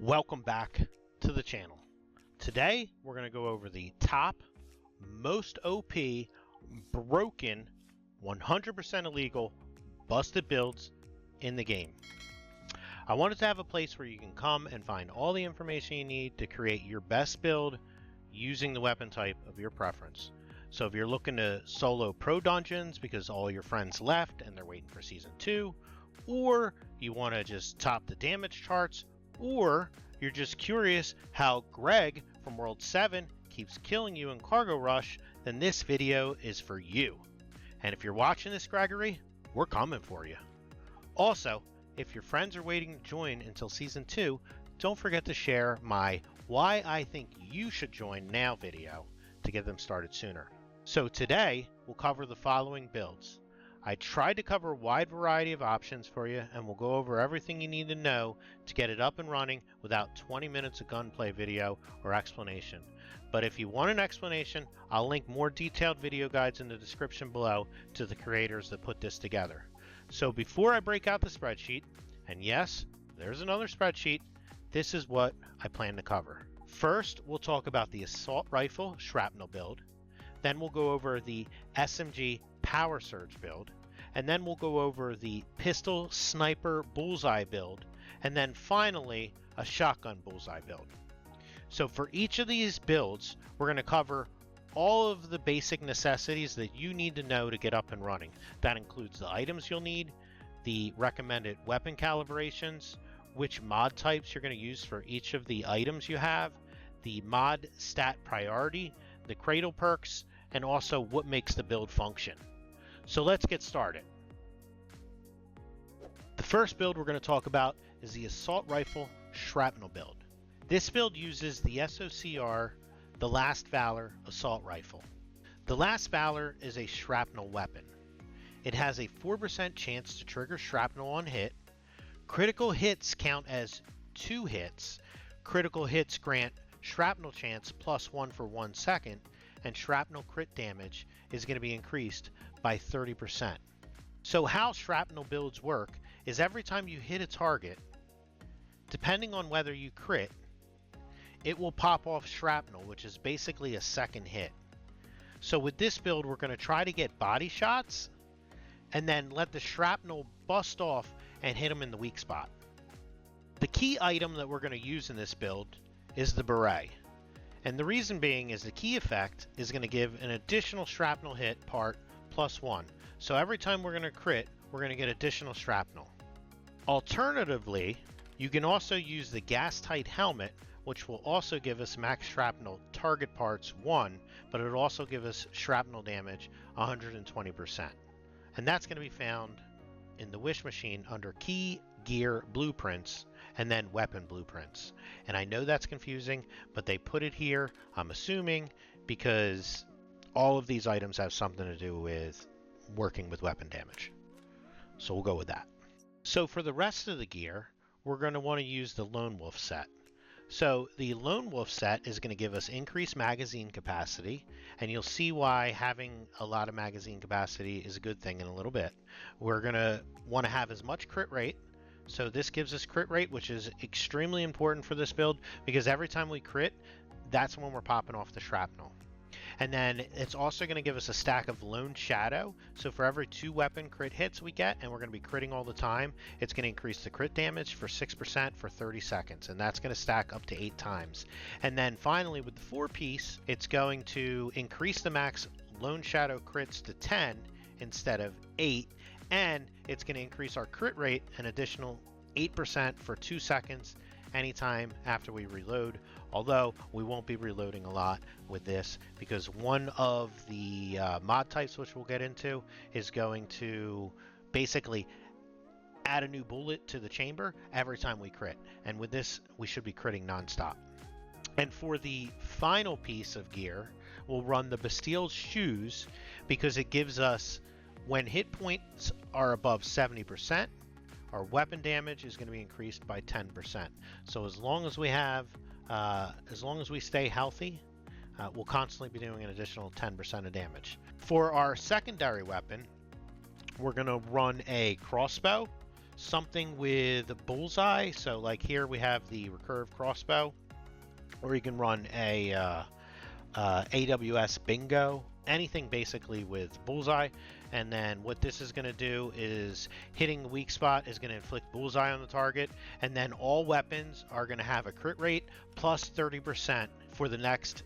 Welcome back to the channel. Today we're going to go over the top most OP broken 100% illegal busted builds in the game. I wanted to have a place where you can come and find all the information you need to create your best build using the weapon type of your preference. So if you're looking to solo pro dungeons because all your friends left and they're waiting for season 2, or you want to just top the damage charts, or you're just curious how Greg from World 7 keeps killing you in Cargo Rush, then this video is for you. And if you're watching this, Gregory, we're coming for you. Also, if your friends are waiting to join until Season 2, don't forget to share my Why I Think You Should Join Now video to get them started sooner. So today, we'll cover the following builds. I tried to cover a wide variety of options for you, and we'll go over everything you need to know to get it up and running without 20 minutes of gunplay video or explanation. But if you want an explanation, I'll link more detailed video guides in the description below to the creators that put this together. So before I break out the spreadsheet, and yes, there's another spreadsheet, this is what I plan to cover. First, we'll talk about the assault rifle shrapnel build. Then we'll go over the SMG power surge build, and then we'll go over the pistol sniper bullseye build, and then finally a shotgun bullseye build. So for each of these builds, we're going to cover all of the basic necessities that you need to know to get up and running. That includes the items you'll need, the recommended weapon calibrations, which mod types you're going to use for each of the items you have, the mod stat priority, the cradle perks, and also what makes the build function. So let's get started. The first build we're going to talk about is the assault rifle shrapnel build. This build uses the SOCR, the Last Valor assault rifle. The Last Valor is a shrapnel weapon. It has a 4% chance to trigger shrapnel on hit. Critical hits count as 2 hits. Critical hits grant shrapnel chance +1 for 1 second, and shrapnel crit damage is going to be increased by 30%. So how shrapnel builds work is every time you hit a target, depending on whether you crit, it will pop off shrapnel, which is basically a second hit. So with this build, we're going to try to get body shots and then let the shrapnel bust off and hit them in the weak spot. The key item that we're going to use in this build is the beret. And the reason being is the key effect is going to give an additional shrapnel hit part +1. So every time we're going to crit, we're going to get additional shrapnel. Alternatively, you can also use the gas tight helmet, which will also give us max shrapnel target parts 1, but it'll also give us shrapnel damage 120%. And that's going to be found in the wish machine under key gear blueprints and then weapon blueprints. And I know that's confusing, but they put it here, I'm assuming, because all of these items have something to do with working with weapon damage. So we'll go with that. So for the rest of the gear, we're going to want to use the Lone Wolf set. So the Lone Wolf set is going to give us increased magazine capacity, and you'll see why having a lot of magazine capacity is a good thing in a little bit. We're going to want to have as much crit rate. So this gives us crit rate, which is extremely important for this build because every time we crit, that's when we're popping off the shrapnel. And then it's also going to give us a stack of Lone Shadow. So for every 2 weapon crit hits we get, and we're going to be critting all the time, it's going to increase the crit damage for 6% for 30 seconds. And that's going to stack up to 8 times. And then finally with the 4-piece, it's going to increase the max Lone Shadow crits to 10 instead of 8. And it's going to increase our crit rate an additional 8% for 2 seconds anytime after we reload, although we won't be reloading a lot with this because one of the mod types, which we'll get into, is going to basically add a new bullet to the chamber every time we crit, and with this we should be critting non-stop. And for the final piece of gear, we'll run the Bastille's shoes because it gives us, when hit points are above 70%, our weapon damage is going to be increased by 10%. So as long as we have, as long as we stay healthy, we'll constantly be doing an additional 10% of damage. For our secondary weapon, we're going to run a crossbow. something with Bullseye. So like here we have the recurve crossbow, or you can run a AWS bingo, anything basically with Bullseye. And then what this is going to do is hitting the weak spot is going to inflict Bullseye on the target, and then all weapons are going to have a crit rate plus 30% for the next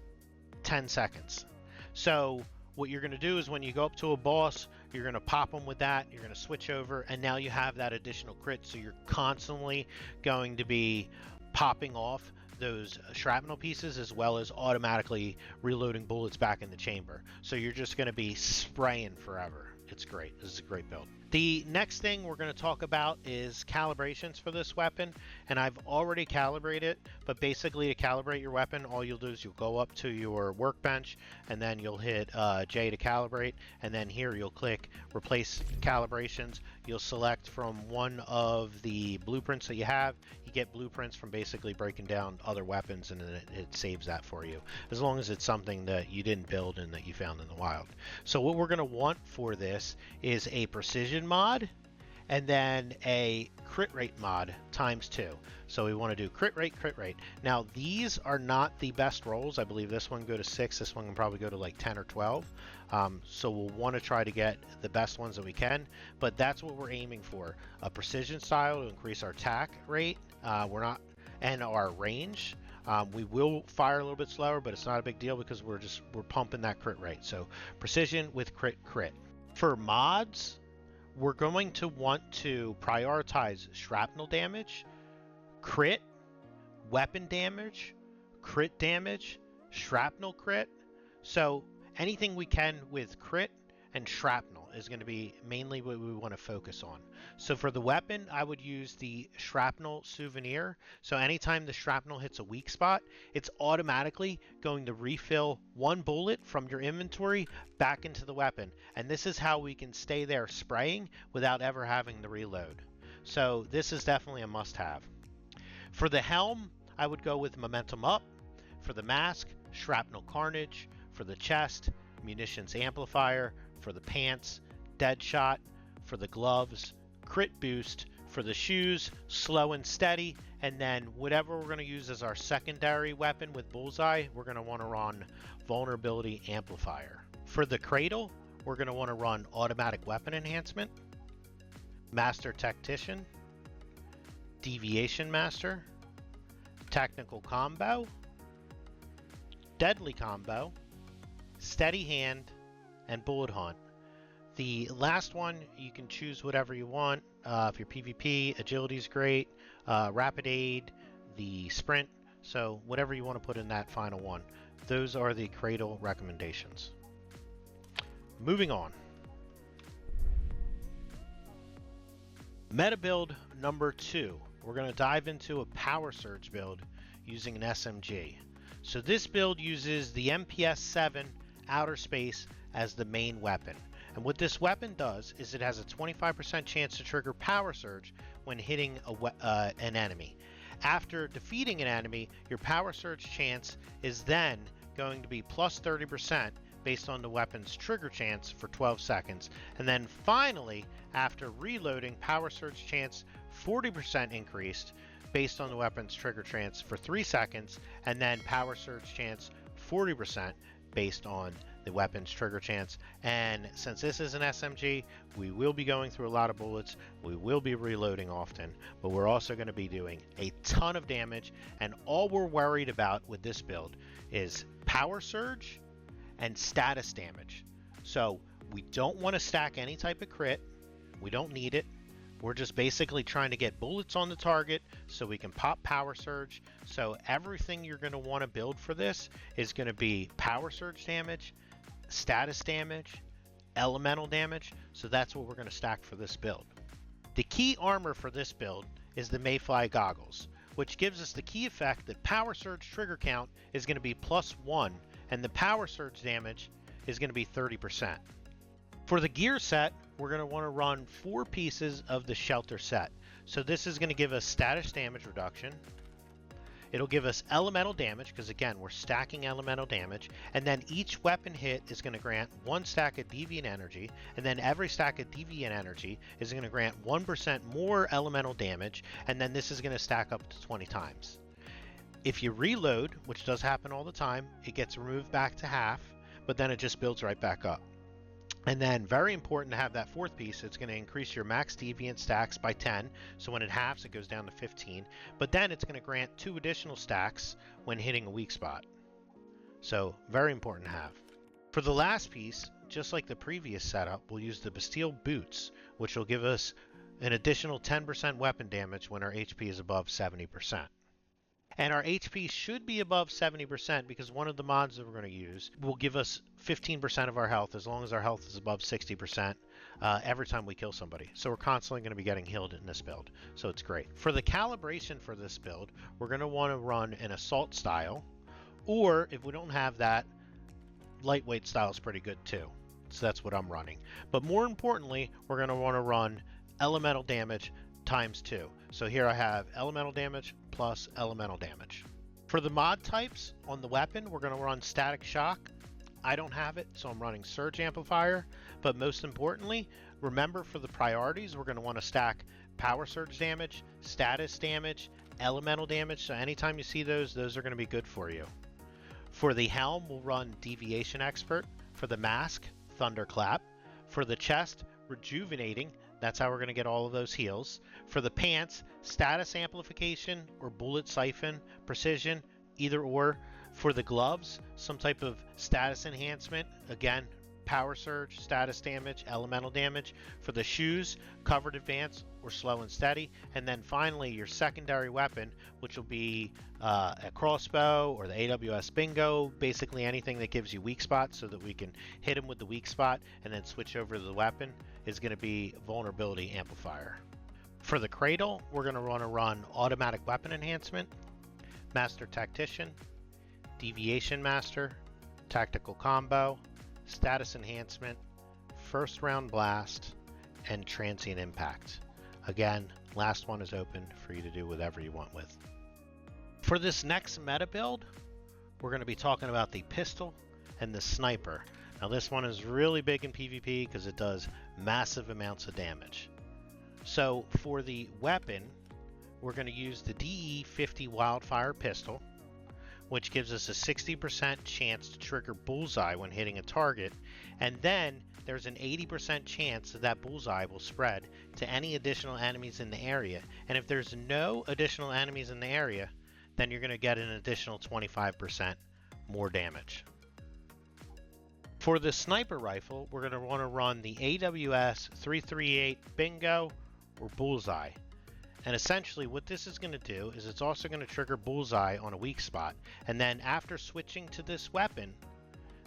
10 seconds. So what you're going to do is when you go up to a boss, you're going to pop them with that, you're going to switch over, and now you have that additional crit, so you're constantly going to be popping off those shrapnel pieces as well as automatically reloading bullets back in the chamber. So you're just going to be spraying forever. It's great. This is a great build. The next thing we're going to talk about is calibrations for this weapon, and I've already calibrated, but basically to calibrate your weapon, all you'll do is you'll go up to your workbench and then you'll hit J to calibrate, and then here you'll click replace calibrations. You'll select from one of the blueprints that you have. You get blueprints from basically breaking down other weapons, and then it saves that for you, as long as it's something that you didn't build and that you found in the wild. So what we're going to want for this is a precision mod and then a crit rate mod ×2. So we want to do crit rate. Now these are not the best rolls. I believe this one can go to 6, this one can probably go to like 10 or 12. So we'll want to try to get the best ones that we can, but that's what we're aiming for. A precision style to increase our attack rate, and our range. We will fire a little bit slower, but it's not a big deal because we're pumping that crit rate. So precision with crit. For mods, we're going to want to prioritize shrapnel damage, crit, weapon damage, crit damage, shrapnel crit. So anything we can with crit and shrapnel is going to be mainly what we want to focus on. So for the weapon, I would use the shrapnel souvenir. So anytime the shrapnel hits a weak spot, it's automatically going to refill one bullet from your inventory back into the weapon. And this is how we can stay there spraying without ever having to reload. So this is definitely a must-have. For the helm, I would go with momentum up. For the mask, shrapnel carnage. For the chest, munitions amplifier. For the pants, dead shot. For the gloves, crit boost. For the shoes, slow and steady. And then whatever we're going to use as our secondary weapon with Bullseye, we're going to want to run vulnerability amplifier. For the cradle, we're going to want to run automatic weapon enhancement, master tactician, deviation master, technical combo, deadly combo, steady hand, and bullet hunt. The last one, you can choose whatever you want. If you're PvP, agility is great, rapid aid, the sprint, so whatever you want to put in that final one. Those are the cradle recommendations. Moving on. Meta build number 2. We're going to dive into a power surge build using an SMG. So this build uses the MPS 7 outer space as the main weapon. And what this weapon does is it has a 25% chance to trigger power surge when hitting an enemy. After defeating an enemy, your power surge chance is then going to be plus 30% based on the weapon's trigger chance for 12 seconds. And then finally, after reloading, power surge chance 40% increased based on the weapon's trigger chance for 3 seconds, and then power surge chance 40% based on the weapon's trigger chance. And since this is an SMG, we will be going through a lot of bullets, we will be reloading often, but we're also going to be doing a ton of damage, and all we're worried about with this build is power surge and status damage. So we don't want to stack any type of crit, we don't need it. We're just basically trying to get bullets on the target so we can pop power surge. So everything you're going to want to build for this is going to be power surge damage, status damage, elemental damage. So that's what we're going to stack for this build. The key armor for this build is the Mayfly goggles, which gives us the key effect that power surge trigger count is going to be +1 and the power surge damage is going to be 30%. For the gear set, we're going to want to run 4 pieces of the shelter set. So this is going to give us status damage reduction. It'll give us elemental damage, because again, we're stacking elemental damage, and then each weapon hit is going to grant 1 stack of deviant energy, and then every stack of deviant energy is going to grant 1% more elemental damage, and then this is going to stack up to 20 times. If you reload, which does happen all the time, it gets removed back to half, but then it just builds right back up. And then, very important to have that fourth piece, it's going to increase your max deviant stacks by 10, so when it halves it goes down to 15, but then it's going to grant 2 additional stacks when hitting a weak spot. So very important to have. For the last piece, just like the previous setup, we'll use the Bastille Boots, which will give us an additional 10% weapon damage when our HP is above 70%. And our HP should be above 70% because one of the mods that we're going to use will give us 15% of our health as long as our health is above 60% every time we kill somebody. So we're constantly going to be getting healed in this build. So it's great. For the calibration for this build, we're going to want to run an assault style, or if we don't have that, lightweight style is pretty good too. So that's what I'm running. But more importantly, we're going to want to run elemental damage times 2. So here I have elemental damage plus elemental damage. For the mod types on the weapon, we're going to run static shock. I don't have it, so I'm running surge amplifier. But most importantly, remember for the priorities, we're going to want to stack power surge damage, status damage, elemental damage. So anytime you see those are going to be good for you. For the helm, we'll run deviation expert. For the mask, thunderclap. For the chest, rejuvenating. That's how we're going to get all of those heals. For the pants, status amplification or bullet siphon, precision, either or. For the gloves, some type of status enhancement. Again, power surge, status damage, elemental damage. For the shoes, covered advance or slow and steady. And then finally, your secondary weapon, which will be a crossbow or the AWS bingo, basically anything that gives you weak spots so that we can hit them with the weak spot and then switch over to the weapon, is going to be vulnerability amplifier. For the cradle, we're going to want to run automatic weapon enhancement, master tactician, deviation master, tactical combo, status enhancement, first round blast, and transient impact. Again, last one is open for you to do whatever you want with. For this next meta build, we're going to be talking about the pistol and the sniper. Now this one is really big in PvP because it does massive amounts of damage. So for the weapon, we're going to use the DE50 Wildfire pistol, which gives us a 60% chance to trigger Bullseye when hitting a target, and then there's an 80% chance that that Bullseye will spread to any additional enemies in the area, and if there's no additional enemies in the area, then you're going to get an additional 25% more damage. For the sniper rifle, we're going to want to run the AWS 338 Bingo or Bullseye. And essentially what this is going to do is it's also going to trigger Bullseye on a weak spot. And then after switching to this weapon,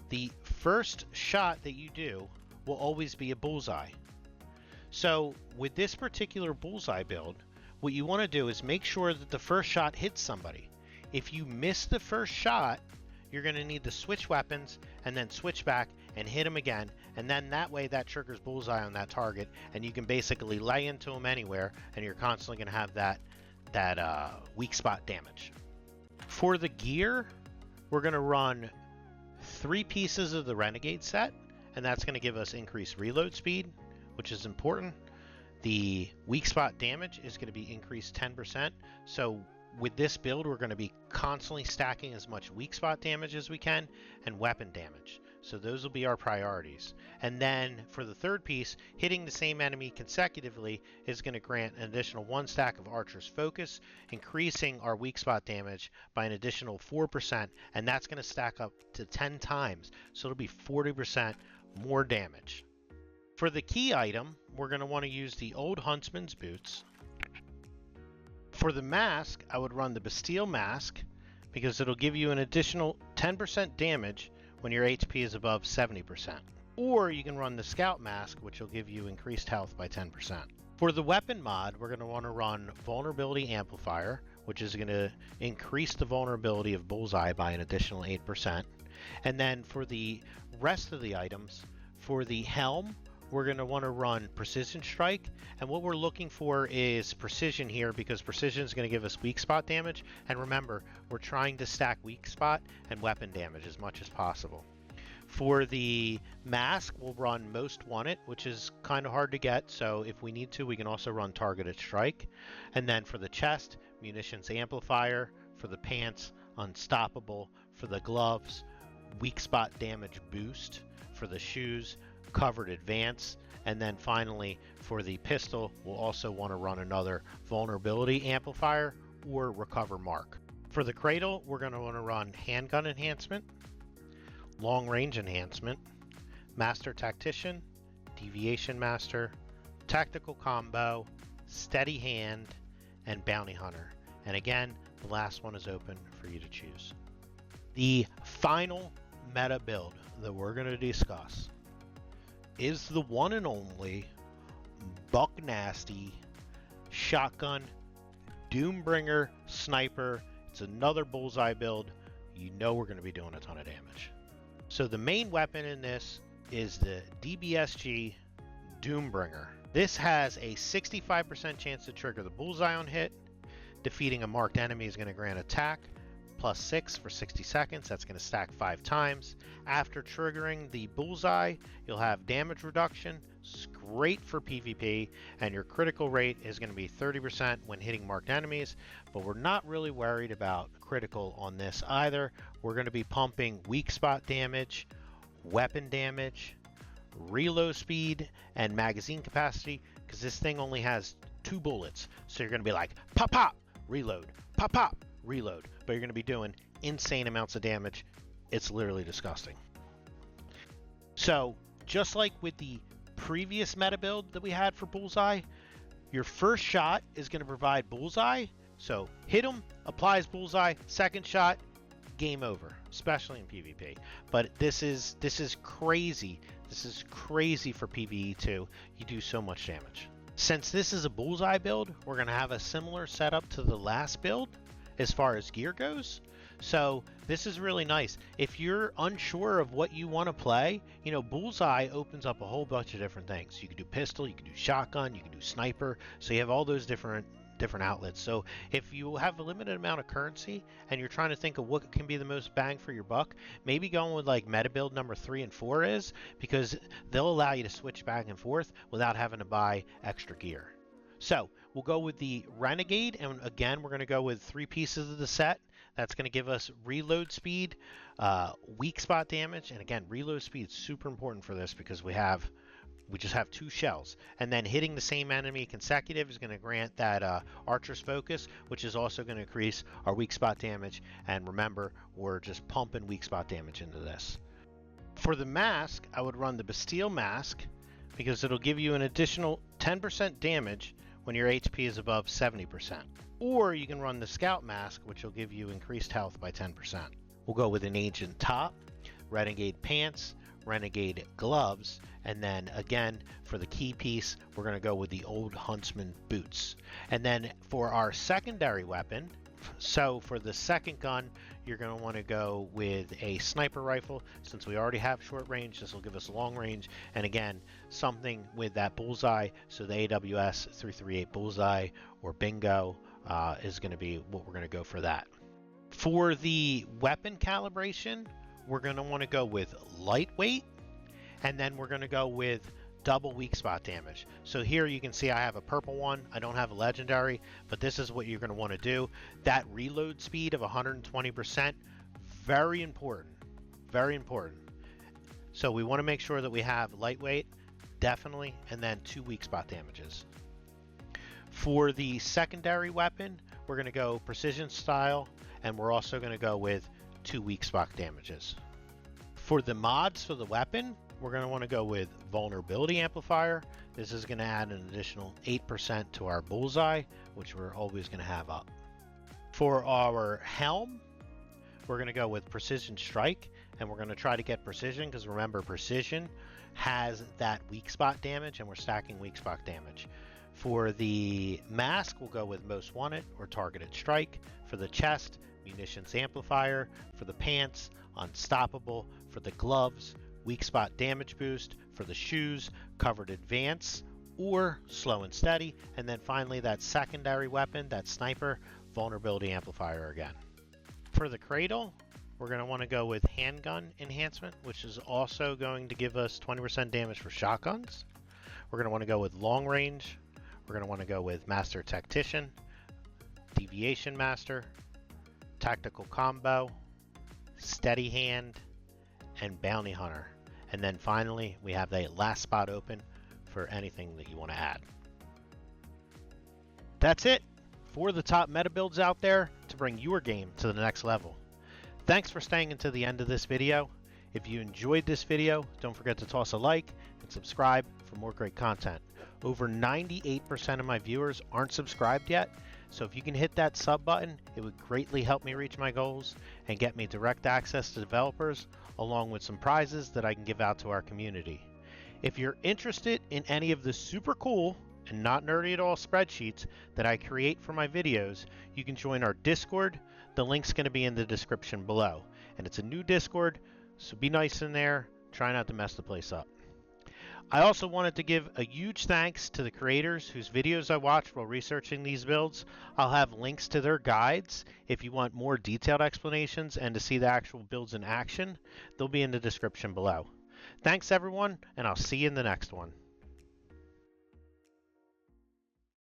the first shot that you do will always be a Bullseye. So with this particular Bullseye build, what you want to do is make sure that the first shot hits somebody. If you miss the first shot, you're going to need to switch weapons and then switch back and hit him again, and then that way that triggers Bullseye on that target, and you can basically lay into him anywhere, and you're constantly going to have that weak spot damage. For the gear, we're going to run 3 pieces of the Renegade set, and that's going to give us increased reload speed, which is important. The weak spot damage is going to be increased 10%, so with this build, we're going to be constantly stacking as much weak spot damage as we can and weapon damage. So those will be our priorities. And then for the third piece, hitting the same enemy consecutively is going to grant an additional 1 stack of Archer's Focus, increasing our weak spot damage by an additional 4%, and that's going to stack up to 10 times. So it'll be 40% more damage. For the key item, we're going to want to use the Old Huntsman's Boots. For the mask, I would run the Bastille Mask because it'll give you an additional 10% damage when your HP is above 70%. Or you can run the Scout Mask, which will give you increased health by 10%. For the weapon mod, we're going to want to run Vulnerability Amplifier, which is going to increase the vulnerability of Bullseye by an additional 8%. And then for the rest of the items, for the helm, we're going to want to run Precision Strike, and what we're looking for is precision here, because precision is going to give us weak spot damage, and remember, we're trying to stack weak spot and weapon damage as much as possible. For the mask, we'll run Most Wanted, which is kind of hard to get, so if we need to, we can also run Targeted Strike. And then for the chest, Munitions Amplifier. For the pants, Unstoppable. For the gloves, Weak Spot Damage Boost. For the shoes, Covered Advance. And then finally, for the pistol, we'll also want to run another Vulnerability Amplifier or Recover Mark. For the cradle, we're going to want to run Handgun Enhancement, Long Range Enhancement, Master Tactician, Deviation Master, Tactical Combo, Steady Hand, and Bounty Hunter. And again, the last one is open for you to choose. The final meta build that we're going to discuss is the one and only Buck Nasty Shotgun Doombringer Sniper. It's another Bullseye build. You know we're going to be doing a ton of damage. So the main weapon in this is the DBSG Doombringer. This has a 65% chance to trigger the bullseye on hit. Defeating a marked enemy is going to grant attack +6 for 60 seconds. That's going to stack 5 times. After triggering the bullseye, you'll have damage reduction. It's great for PvP, and your critical rate is going to be 30% when hitting marked enemies, but we're not really worried about critical on this either. We're going to be pumping weak spot damage, weapon damage, reload speed, and magazine capacity, because this thing only has 2 bullets. So you're going to be like, pop, pop, reload, pop, pop, reload, but you're going to be doing insane amounts of damage. It's literally disgusting. So just like with the previous meta build that we had for Bullseye, your first shot is going to provide Bullseye. So hit him, applies Bullseye, second shot, game over, especially in PvP. But this is crazy. This is crazy for PvE too. You do so much damage. Since this is a Bullseye build, we're going to have a similar setup to the last build as far as gear goes. So this is really nice. If you're unsure of what you want to play, you know, Bullseye opens up a whole bunch of different things. You can do pistol, you can do shotgun, you can do sniper. So you have all those different outlets. So if you have a limited amount of currency and you're trying to think of what can be the most bang for your buck, maybe going with like meta build number 3 and 4 is, because they'll allow you to switch back and forth without having to buy extra gear. So we'll go with the Renegade, and again, we're going to go with 3 pieces of the set. That's going to give us reload speed, weak spot damage, and again, reload speed is super important for this because we just have 2 shells. And then hitting the same enemy consecutive is going to grant that Archer's Focus, which is also going to increase our weak spot damage. And remember, we're just pumping weak spot damage into this. For the mask, I would run the Bastille Mask because it'll give you an additional 10% damage when your HP is above 70%. Or you can run the Scout Mask, which will give you increased health by 10%. We'll go with an Ancient Top, Renegade Pants, Renegade Gloves, and then again for the key piece we're going to go with the Old Huntsman Boots. And then for our secondary weapon, so for the second gun, you're going to want to go with a sniper rifle. Since we already have short range, this will give us long range, and again something with that bullseye. So the AWS 338 Bullseye or Bingo is going to be what we're going to go for that. For the weapon calibration, we're going to want to go with lightweight, and then we're going to go with double weak spot damage. So here you can see I have a purple one. I don't have a legendary, but this is what you're going to want to do. That reload speed of 120%, very important, very important. So we want to make sure that we have lightweight, definitely, and then 2 weak spot damages. For the secondary weapon, we're going to go precision style, and we're also going to go with 2 weak spot damages. For the mods for the weapon, we're going to want to go with Vulnerability Amplifier. This is going to add an additional 8% to our Bullseye, which we're always going to have up. For our helm, we're going to go with Precision Strike, and we're going to try to get precision, because remember, precision has that weak spot damage, and we're stacking weak spot damage. For the mask, we'll go with Most Wanted or Targeted Strike. For the chest, Munitions Amplifier. For the pants, Unstoppable. For the gloves, weak spot damage boost for the shoes, covered advance, or slow and steady, and then finally that secondary weapon, that sniper, vulnerability amplifier again. For the cradle, we're going to want to go with handgun enhancement, which is also going to give us 20% damage for shotguns. We're going to want to go with long range. We're going to want to go with master tactician, deviation master, tactical combo, steady hand, and bounty hunter. And then finally, we have that last spot open for anything that you want to add. That's it for the top meta builds out there to bring your game to the next level. Thanks for staying until the end of this video. If you enjoyed this video, don't forget to toss a like and subscribe for more great content. Over 98% of my viewers aren't subscribed yet, so if you can hit that sub button, it would greatly help me reach my goals and get me direct access to developers along with some prizes that I can give out to our community. If you're interested in any of the super cool and not nerdy at all spreadsheets that I create for my videos, you can join our Discord. The link's going to be in the description below. And it's a new Discord, so be nice in there. Try not to mess the place up. I also wanted to give a huge thanks to the creators whose videos I watched while researching these builds. I'll have links to their guides if you want more detailed explanations and to see the actual builds in action. They'll be in the description below. Thanks everyone, and I'll see you in the next one.